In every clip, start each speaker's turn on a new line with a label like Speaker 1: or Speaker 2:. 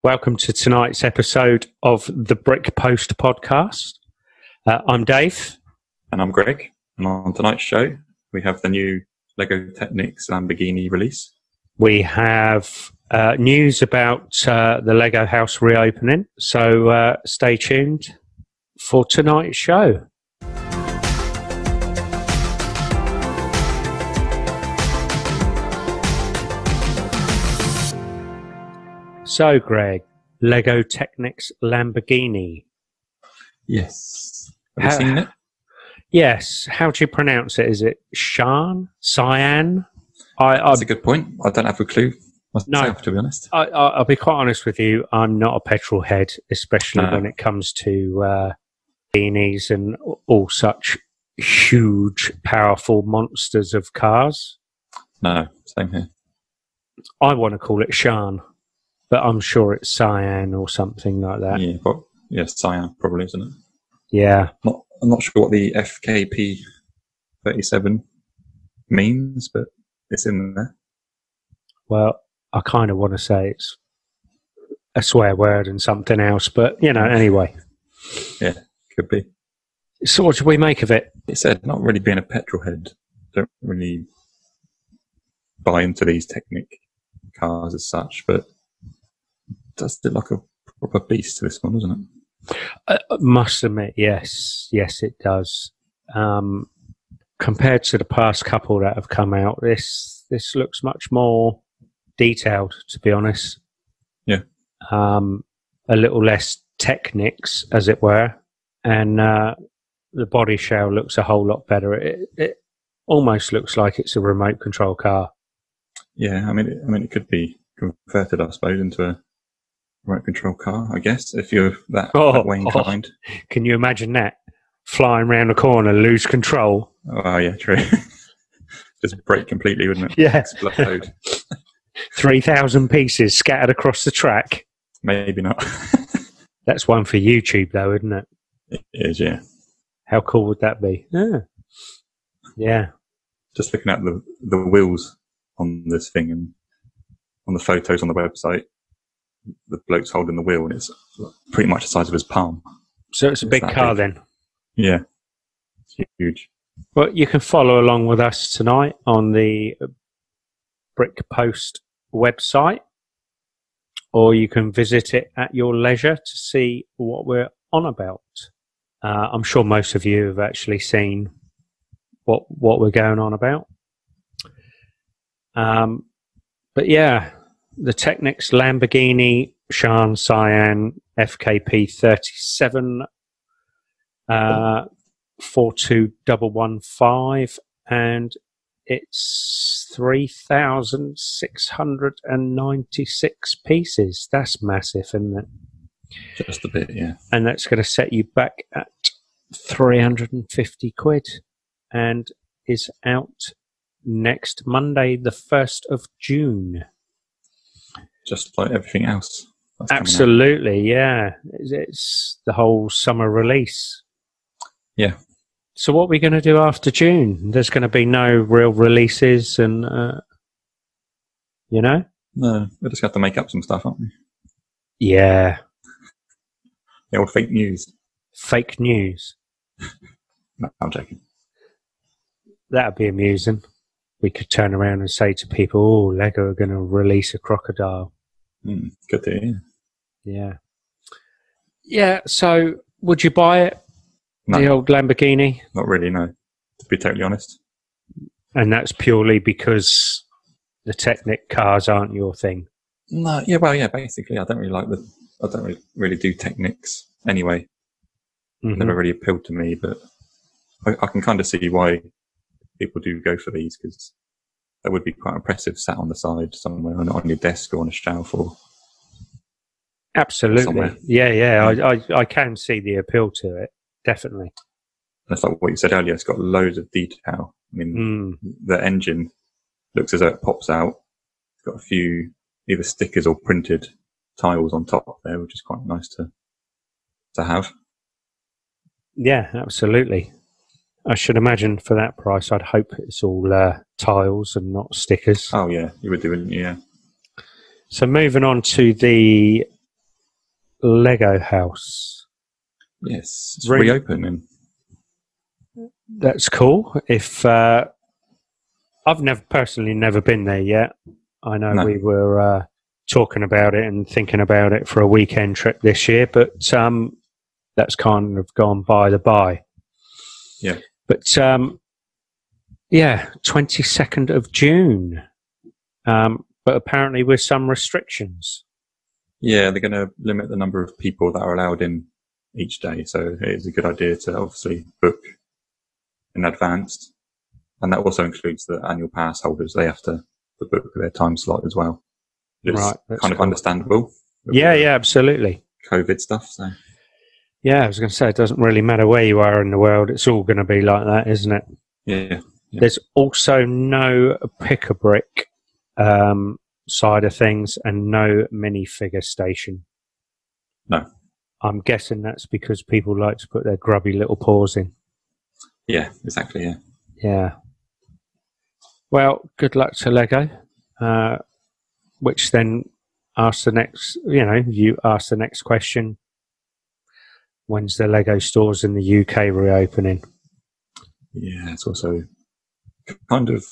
Speaker 1: Welcome to tonight's episode of the Brick Post podcast. I'm Dave.
Speaker 2: And I'm Greg. And on tonight's show, we have the new LEGO Technics Lamborghini release.
Speaker 1: We have news about the LEGO house reopening, so stay tuned for tonight's show. So, Greg, LEGO Technics Lamborghini.
Speaker 2: Yes. Have you seen it?
Speaker 1: Yes. How do you pronounce it? Is it Sian?
Speaker 2: That's a good point. I don't have a clue myself, to be honest.
Speaker 1: I'll be quite honest with you. I'm not a petrol head, especially when it comes to beanies and all such huge, powerful monsters of cars.
Speaker 2: No, same here.
Speaker 1: I want to call it Sian, but I'm sure it's Cyan or something like that.
Speaker 2: Yeah, Cyan probably, isn't it?
Speaker 1: Yeah.
Speaker 2: I'm not sure what the FKP 37 means, but it's in there.
Speaker 1: Well, I kind of want to say it's a swear word and something else, but, you know, anyway.
Speaker 2: Yeah, could be.
Speaker 1: So what do we make of it?
Speaker 2: It said, not really being a petrol head, don't really buy into these Technic cars as such, but does look like a proper beast to this one, doesn't it?
Speaker 1: I must admit, yes. Yes, it does. Compared to the past couple that have come out, this looks much more detailed, to be honest.
Speaker 2: Yeah.
Speaker 1: A little less Technics, as it were, and the body shell looks a whole lot better. It almost looks like it's a remote control car.
Speaker 2: Yeah, I mean, it could be converted, I suppose, into a remote control car, I guess, if you're that way inclined.
Speaker 1: Can you imagine that? Flying round the corner, lose control.
Speaker 2: Oh, yeah, true. Just break completely, wouldn't it?
Speaker 1: Yeah.
Speaker 2: Explode.
Speaker 1: 3,000 pieces scattered across the track.
Speaker 2: Maybe not.
Speaker 1: That's one for YouTube, though, isn't it?
Speaker 2: It is, yeah.
Speaker 1: How cool would that be? Yeah.
Speaker 2: Just looking at the wheels on this thing and on the photos on the website, the bloke's holding the wheel and it's pretty much the size of his palm.
Speaker 1: So it's a big car then?
Speaker 2: Yeah. It's huge.
Speaker 1: Well, you can follow along with us tonight on the Brick Post website, or you can visit it at your leisure to see what we're on about. I'm sure most of you have actually seen what we're going on about. But yeah, the Technics Lamborghini Sian FKP 37 42115, and it's 3,696 pieces. That's massive, isn't it?
Speaker 2: Just a bit, yeah.
Speaker 1: And that's going to set you back at 350 quid, and is out next Monday, the 1st of June.
Speaker 2: Just like everything else.
Speaker 1: Absolutely, yeah. It's the whole summer release.
Speaker 2: Yeah.
Speaker 1: So what are we going to do after June? There's going to be no real releases and, you know?
Speaker 2: No, we'll just have to make up some stuff, aren't we?
Speaker 1: Yeah.
Speaker 2: Yeah, or fake news.
Speaker 1: Fake news.
Speaker 2: No, I'm joking.
Speaker 1: That'd be amusing. We could turn around and say to people, oh, LEGO are going to release a crocodile.
Speaker 2: Good to hear.
Speaker 1: Yeah. Yeah, so would you buy it?
Speaker 2: No.
Speaker 1: The old Lamborghini?
Speaker 2: Not really, no. To be totally honest.
Speaker 1: And that's purely because the Technic cars aren't your thing?
Speaker 2: No, yeah, well, yeah, basically, I don't really do Technics anyway. Never really appealed to me, but I can kind of see why people do go for these, because that would be quite impressive sat on the side somewhere on your desk or on a shelf or
Speaker 1: absolutely
Speaker 2: somewhere.
Speaker 1: Yeah. I can see the appeal to it, definitely.
Speaker 2: And it's like what you said earlier, it's got loads of detail. I mean, the engine looks as though it pops out. It's got a few either stickers or printed tiles on top there, which is quite nice to have.
Speaker 1: Yeah, absolutely. I should imagine for that price, I'd hope it's all tiles and not stickers.
Speaker 2: Oh, yeah, you would do, wouldn't you? Yeah.
Speaker 1: So moving on to the Lego house.
Speaker 2: Yes, it's reopening.
Speaker 1: That's cool. If I've personally never been there yet. I know we were talking about it and thinking about it for a weekend trip this year, but that's kind of gone by the by.
Speaker 2: Yeah.
Speaker 1: But 22nd of June. But apparently with some restrictions.
Speaker 2: Yeah, they're going to limit the number of people that are allowed in each day. So it is a good idea to obviously book in advance. And that also includes the annual pass holders. They have to book their time slot as well. It's kind of understandable.
Speaker 1: Yeah, absolutely.
Speaker 2: COVID stuff. So.
Speaker 1: Yeah, I was going to say, it doesn't really matter where you are in the world. It's all going to be like that, isn't it?
Speaker 2: Yeah.
Speaker 1: There's also no pick-a-brick side of things and no minifigure station.
Speaker 2: No.
Speaker 1: I'm guessing that's because people like to put their grubby little paws in.
Speaker 2: Yeah, exactly, yeah.
Speaker 1: Yeah. Well, good luck to Lego, which then asks the next, you ask the next question. When's the Lego stores in the UK reopening?
Speaker 2: Yeah, it's also kind of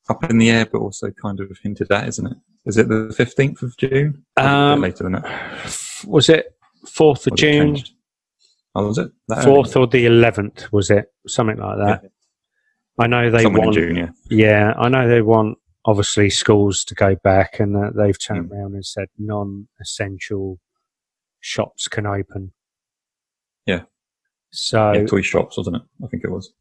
Speaker 2: up in the air, but also kind of hinted at, isn't it? Is it the 15th of June? A bit later than that.
Speaker 1: Was it 4th of June?
Speaker 2: Oh, was it?
Speaker 1: 4th or the 11th, was it? Something like that. Yeah. I know they want...
Speaker 2: in June,
Speaker 1: yeah, I know they want, obviously, schools to go back, and they've turned around and said non-essential shops can open.
Speaker 2: Yeah.
Speaker 1: So
Speaker 2: toy shops, wasn't it? I think it was.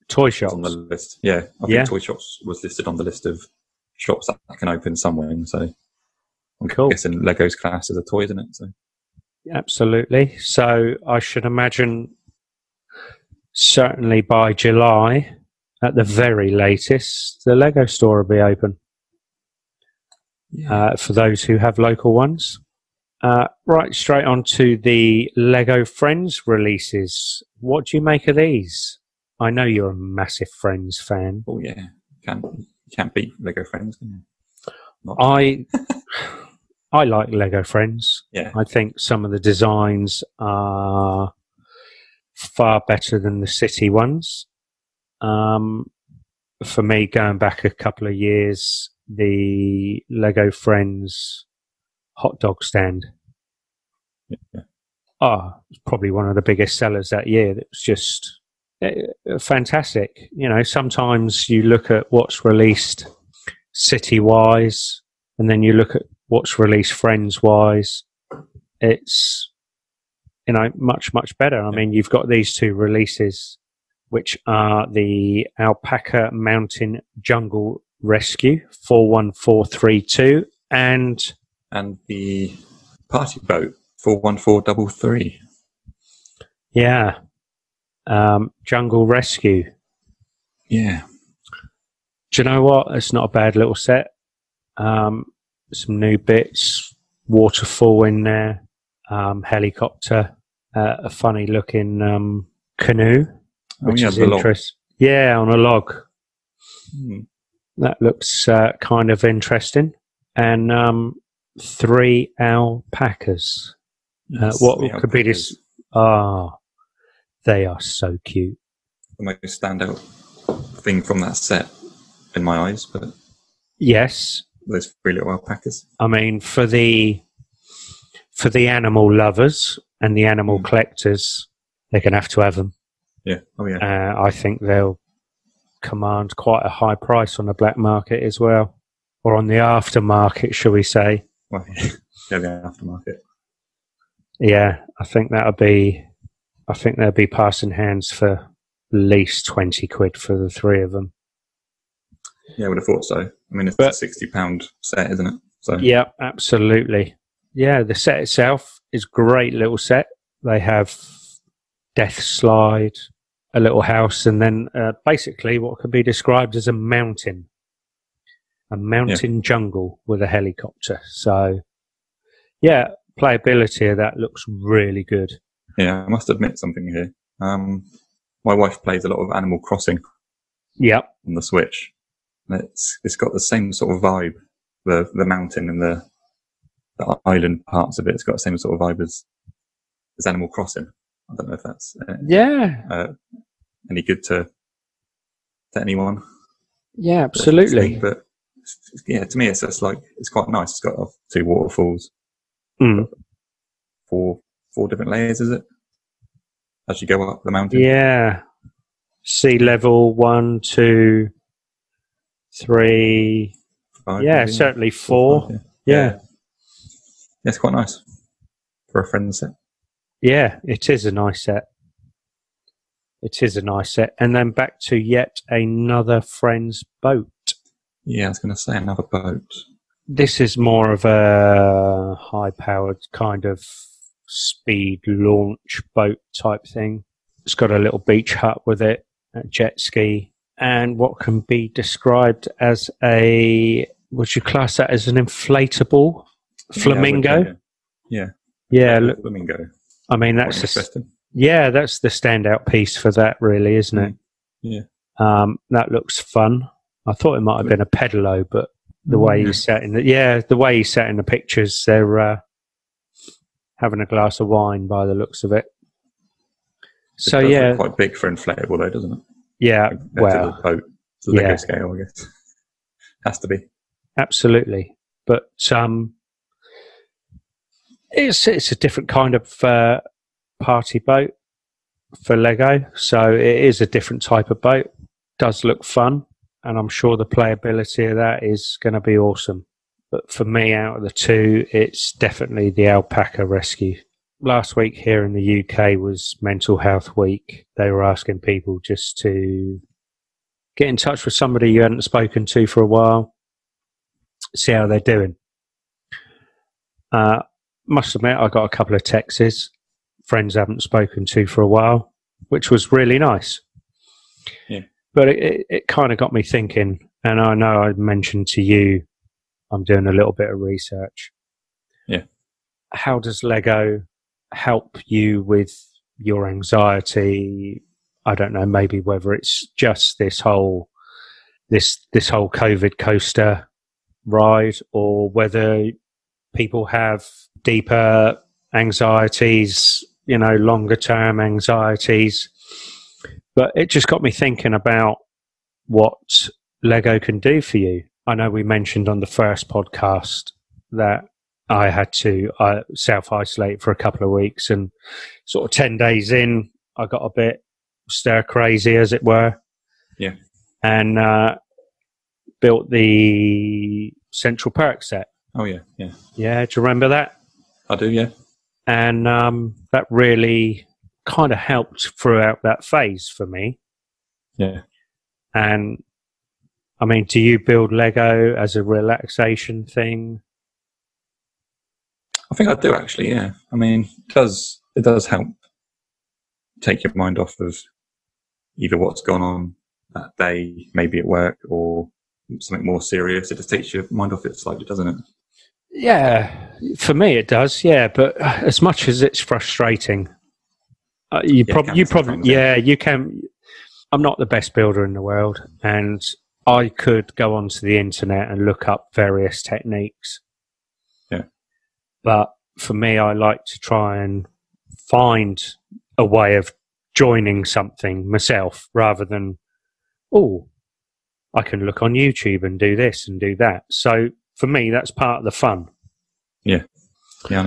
Speaker 1: Toy shops?
Speaker 2: On the list. Yeah, I think toy shops was listed on the list of shops that can open somewhere. So I'm guessing Lego's class as a toy, isn't it? So.
Speaker 1: Absolutely. So I should imagine certainly by July, at the very latest, the Lego store will be open. Yeah. For those who have local ones. Right, straight on to the Lego Friends releases. What do you make of these? I know you're a massive Friends fan.
Speaker 2: Oh yeah, you can't beat Lego Friends, can you?
Speaker 1: I like Lego Friends.
Speaker 2: Yeah,
Speaker 1: I think some of the designs are far better than the City ones. For me, going back a couple of years, the Lego Friends Hotdog stand.
Speaker 2: Yeah.
Speaker 1: It's probably one of the biggest sellers that year. It was just fantastic. Sometimes you look at what's released city-wise, and then you look at what's released Friends-wise. It's, much, much better. I mean, you've got these two releases, which are the Alpaca Mountain Jungle Rescue 41432 and
Speaker 2: the Party Boat 41433.
Speaker 1: Yeah. Jungle Rescue.
Speaker 2: Yeah.
Speaker 1: Do you know what? It's not a bad little set. Some new bits, waterfall in there, helicopter, a funny looking canoe, which is interesting. Yeah, on a log. That looks kind of interesting. And 3 alpacas.
Speaker 2: Yes,
Speaker 1: what could be this? They are so cute.
Speaker 2: The most standout thing from that set in my eyes, but
Speaker 1: yes,
Speaker 2: those 3 little alpacas.
Speaker 1: I mean, for the animal lovers and the animal collectors, they're going to have them.
Speaker 2: Yeah. Oh yeah.
Speaker 1: I think they'll command quite a high price on the black market as well, or on the aftermarket, shall we say?
Speaker 2: Well, yeah, the aftermarket.
Speaker 1: Yeah, I think they'll be passing hands for at least 20 quid for the 3 of them.
Speaker 2: Yeah, I would have thought so. I mean, it's a £60 set, isn't it? So
Speaker 1: yeah, absolutely. Yeah, the set itself is a great little set. They have death slide, a little house, and then basically what could be described as a mountain jungle with a helicopter. So, yeah, playability of that looks really good.
Speaker 2: Yeah, I must admit something here. My wife plays a lot of Animal Crossing.
Speaker 1: Yep.
Speaker 2: On the Switch. It's got the same sort of vibe, the mountain and the the island parts of it's got the same sort of vibe as Animal Crossing. I don't know if that's any good to anyone.
Speaker 1: Yeah, absolutely.
Speaker 2: But yeah, to me, it's just like, it's quite nice. It's got 2 waterfalls, 4 different layers, is it? As you go up the mountain.
Speaker 1: Yeah. Sea level 1, 2, 3.
Speaker 2: 5,
Speaker 1: Yeah,
Speaker 2: maybe.
Speaker 1: certainly 4.
Speaker 2: 5,
Speaker 1: yeah.
Speaker 2: It's quite nice for a friend's set.
Speaker 1: Yeah, it is a nice set. It is a nice set. And then back to yet another friend's boat.
Speaker 2: Yeah, I was going to say another boat.
Speaker 1: This is more of a high-powered kind of speed launch boat type thing. It's got a little beach hut with it, a jet ski, and what can be described as would you class that as an inflatable flamingo?
Speaker 2: Yeah.
Speaker 1: Look,
Speaker 2: flamingo.
Speaker 1: I mean, that's the standout piece for that, really, isn't it?
Speaker 2: Yeah.
Speaker 1: That looks fun. I thought it might have been a pedalo, but the way he sat in the pictures, they're having a glass of wine by the looks of it. So
Speaker 2: it does look quite big for inflatable, though, doesn't it?
Speaker 1: Yeah,
Speaker 2: well, the boat, it's a Lego scale, I guess. Has to be.
Speaker 1: Absolutely, but it's a different kind of party boat for Lego, so it is a different type of boat. Does look fun, and I'm sure the playability of that is going to be awesome. But for me, out of the 2, it's definitely the Alpaca Rescue. Last week here in the UK was Mental Health Week. They were asking people just to get in touch with somebody you hadn't spoken to for a while, see how they're doing. Must admit, I got a couple of texts, friends I haven't spoken to for a while, which was really nice.
Speaker 2: Yeah.
Speaker 1: But it kind of got me thinking, and I know I mentioned to you, I'm doing a little bit of research.
Speaker 2: Yeah.
Speaker 1: How does Lego help you with your anxiety? I don't know, maybe whether it's just this whole COVID coaster ride, or whether people have deeper anxieties, longer term anxieties. But it just got me thinking about what Lego can do for you. I know we mentioned on the first podcast that I had to self-isolate for a couple of weeks, and sort of 10 days in, I got a bit stir crazy, as it were.
Speaker 2: Yeah.
Speaker 1: And built the Central Perk set.
Speaker 2: Oh, yeah, yeah.
Speaker 1: Yeah, do you remember that?
Speaker 2: I do, yeah.
Speaker 1: And that really kind of helped throughout that phase for me.
Speaker 2: Yeah.
Speaker 1: And, I mean, do you build Lego as a relaxation thing?
Speaker 2: I think I do, actually, yeah. I mean, it does help take your mind off of either what's gone on that day, maybe at work, or something more serious. It just takes your mind off it slightly, doesn't it?
Speaker 1: Yeah, for me it does. Yeah, but as much as it's frustrating, you can. I'm not the best builder in the world, and I could go onto the internet and look up various techniques.
Speaker 2: Yeah,
Speaker 1: but for me, I like to try and find a way of joining something myself, rather than, I can look on YouTube and do this and do that. So for me, that's part of the fun.
Speaker 2: Yeah. Yeah, I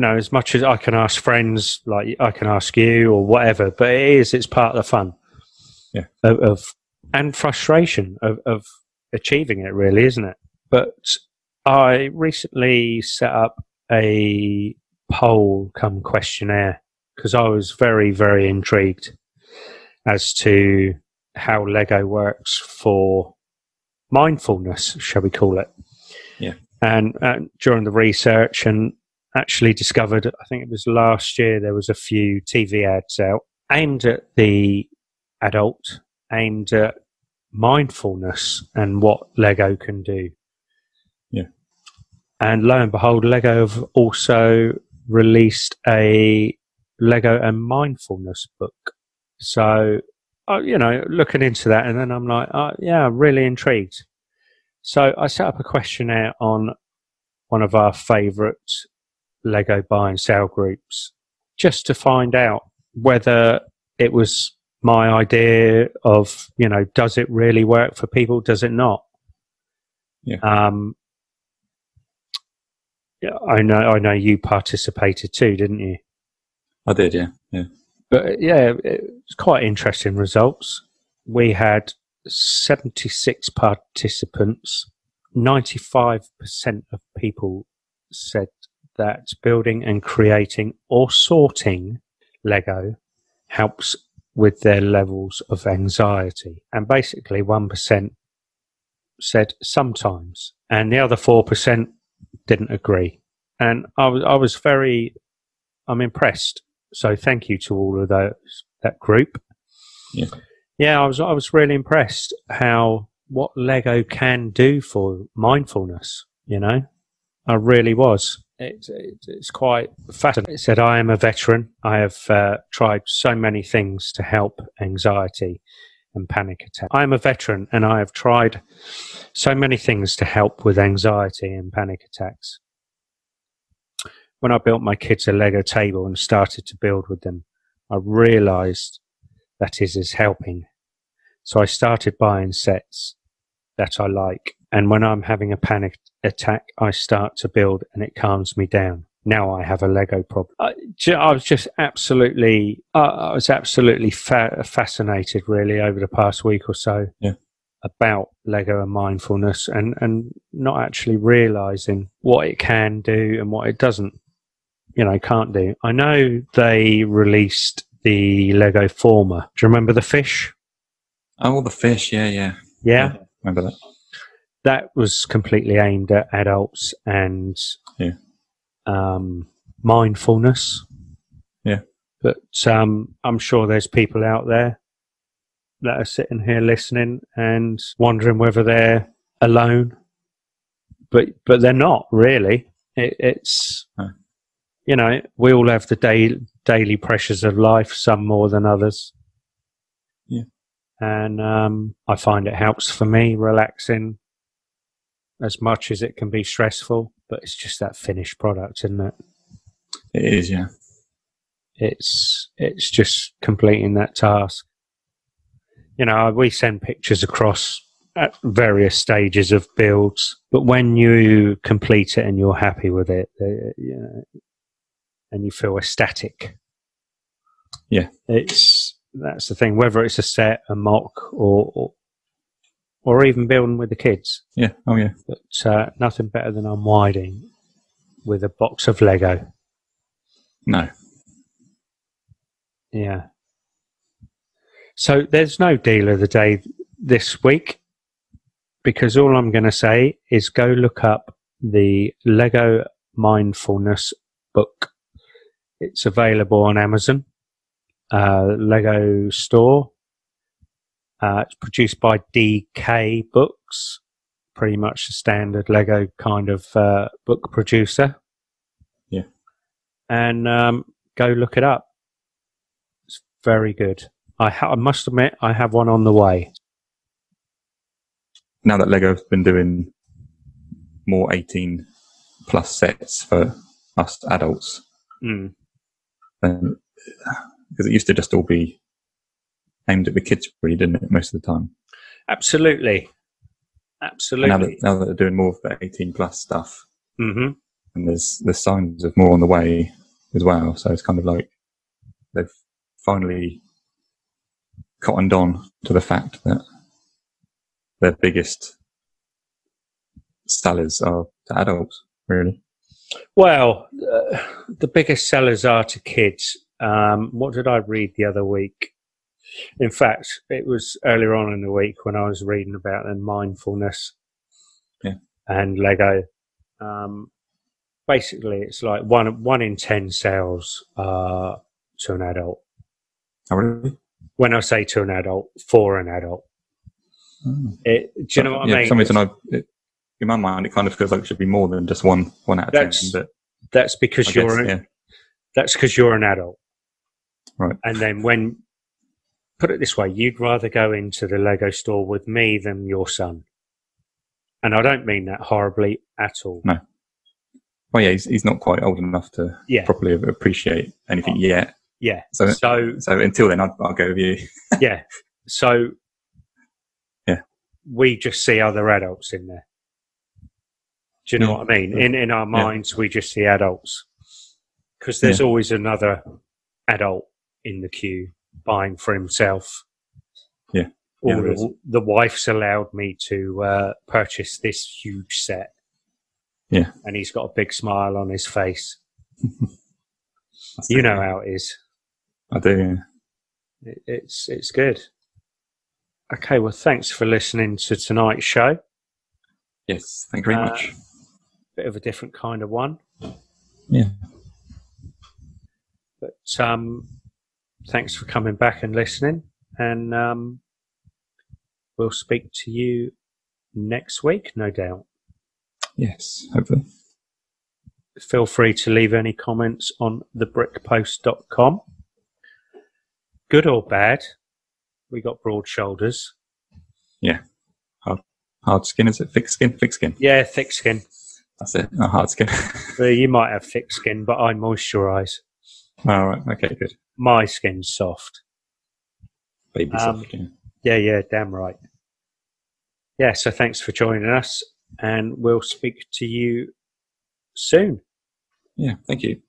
Speaker 2: know.
Speaker 1: As much as I can ask friends, like I can ask you or whatever, but it's part of the fun.
Speaker 2: Yeah.
Speaker 1: And frustration of achieving it, really, isn't it? But I recently set up a poll come questionnaire because I was very, very intrigued as to how Lego works for mindfulness, shall we call it.
Speaker 2: Yeah.
Speaker 1: And during the research, and actually discovered, I think it was last year, there was a few TV ads out aimed at the adult, aimed at mindfulness and what Lego can do.
Speaker 2: Yeah. And
Speaker 1: lo and behold, Lego have also released a Lego and mindfulness book. So, looking into that, and then I'm like, I'm really intrigued. So I set up a questionnaire on one of our favourite Lego buy and sell groups, just to find out whether it was my idea of, does it really work for people? Does it not?
Speaker 2: Yeah.
Speaker 1: Yeah, I know you participated too, didn't you?
Speaker 2: I did, yeah. Yeah.
Speaker 1: But yeah, it's quite interesting results. We had 76 participants. 95% of people said that building and creating or sorting Lego helps with their levels of anxiety. And basically 1% said sometimes. And the other 4% didn't agree. And I'm impressed. So thank you to all of that group.
Speaker 2: Yeah.
Speaker 1: Yeah, I was really impressed what Lego can do for mindfulness, I really was. It's quite fascinating. It said, I am a veteran. I have tried so many things to help anxiety and panic attack. I am a veteran and I have tried so many things to help with anxiety and panic attacks. When I built my kids a Lego table and started to build with them, I realized that it is helping. So I started buying sets that I like. And when I'm having a panic attack, I start to build and it calms me down. Now I have a Lego problem. I was just absolutely, fascinated really over the past week or so about Lego and mindfulness and not actually realizing what it can do and what it doesn't, can't do. I know they released the Lego Former. Do you remember the fish?
Speaker 2: Oh, the fish. Yeah.
Speaker 1: Yeah.
Speaker 2: Remember that?
Speaker 1: That was completely aimed at adults and mindfulness.
Speaker 2: Yeah.
Speaker 1: But I'm sure there's people out there that are sitting here listening and wondering whether they're alone. But they're not really. It's we all have the daily pressures of life, some more than others.
Speaker 2: Yeah.
Speaker 1: And I find it helps for me relaxing as much as it can be stressful, but it's just that finished product, isn't it?
Speaker 2: It is, yeah.
Speaker 1: It's just completing that task. We send pictures across at various stages of builds, but when you complete it and you're happy with it, and you feel ecstatic.
Speaker 2: Yeah.
Speaker 1: That's the thing, whether it's a set, a mock, or even building with the kids.
Speaker 2: Yeah. Oh, yeah.
Speaker 1: But nothing better than unwinding with a box of Lego.
Speaker 2: No.
Speaker 1: Yeah. So there's no deal of the day this week, because all I'm going to say is go look up the Lego Mindfulness book. It's available on Amazon, Lego store. It's produced by DK Books, pretty much the standard Lego kind of book producer.
Speaker 2: Yeah.
Speaker 1: And go look it up. It's very good. I must admit, I have one on the way.
Speaker 2: Now that Lego's been doing more 18 plus sets for us adults, because it used to just all be aimed at the kids, really, didn't it, most of the time? Absolutely. Now that they're doing more of the 18 plus stuff, and there's signs of more on the way as well, so it's kind of like they've finally cottoned on to the fact that their biggest sellers are to adults, really. Well,
Speaker 1: the biggest sellers are to kids. What did I read the other week? In fact, it was earlier on in the week when I was reading about mindfulness and Lego. Basically, it's like one in 10 sales are to an adult.
Speaker 2: Oh, really?
Speaker 1: When I say to an adult, for an adult. Do you know what I mean?
Speaker 2: For some reason, in my mind, it kind of feels like it should be more than just one out of 10. But
Speaker 1: that's because that's because you're an adult,
Speaker 2: right?
Speaker 1: And then put it this way, you'd rather go into the Lego store with me than your son. And I don't mean that horribly at all.
Speaker 2: No. Well, yeah, he's not quite old enough to properly appreciate anything yet.
Speaker 1: Yeah.
Speaker 2: So until then, I'll go with you.
Speaker 1: Yeah. So
Speaker 2: yeah,
Speaker 1: we just see other adults in there. Do you know what I mean? In our minds, we just see adults, because there's always another adult in the queue buying for himself.
Speaker 2: Yeah.
Speaker 1: Or the wife's allowed me to purchase this huge set.
Speaker 2: Yeah.
Speaker 1: And he's got a big smile on his face. You know how it is.
Speaker 2: I do, yeah.
Speaker 1: It's good. Okay, well, thanks for listening to tonight's show.
Speaker 2: Yes, thank you very much.
Speaker 1: Bit of a different kind of one.
Speaker 2: Yeah.
Speaker 1: But thanks for coming back and listening. And we'll speak to you next week, no doubt.
Speaker 2: Yes, hopefully.
Speaker 1: Feel free to leave any comments on thebrickpost.com. Good or bad, we got broad shoulders.
Speaker 2: Yeah. Hard skin, is it? Thick skin? Thick skin.
Speaker 1: Yeah, thick skin.
Speaker 2: That's it. No, hard skin.
Speaker 1: Well, you might have thick skin, but I moisturise.
Speaker 2: All right. Okay, good.
Speaker 1: My skin's soft.
Speaker 2: Baby soft, yeah.
Speaker 1: Yeah, damn right. Yeah, so thanks for joining us, and we'll speak to you soon.
Speaker 2: Yeah, thank you.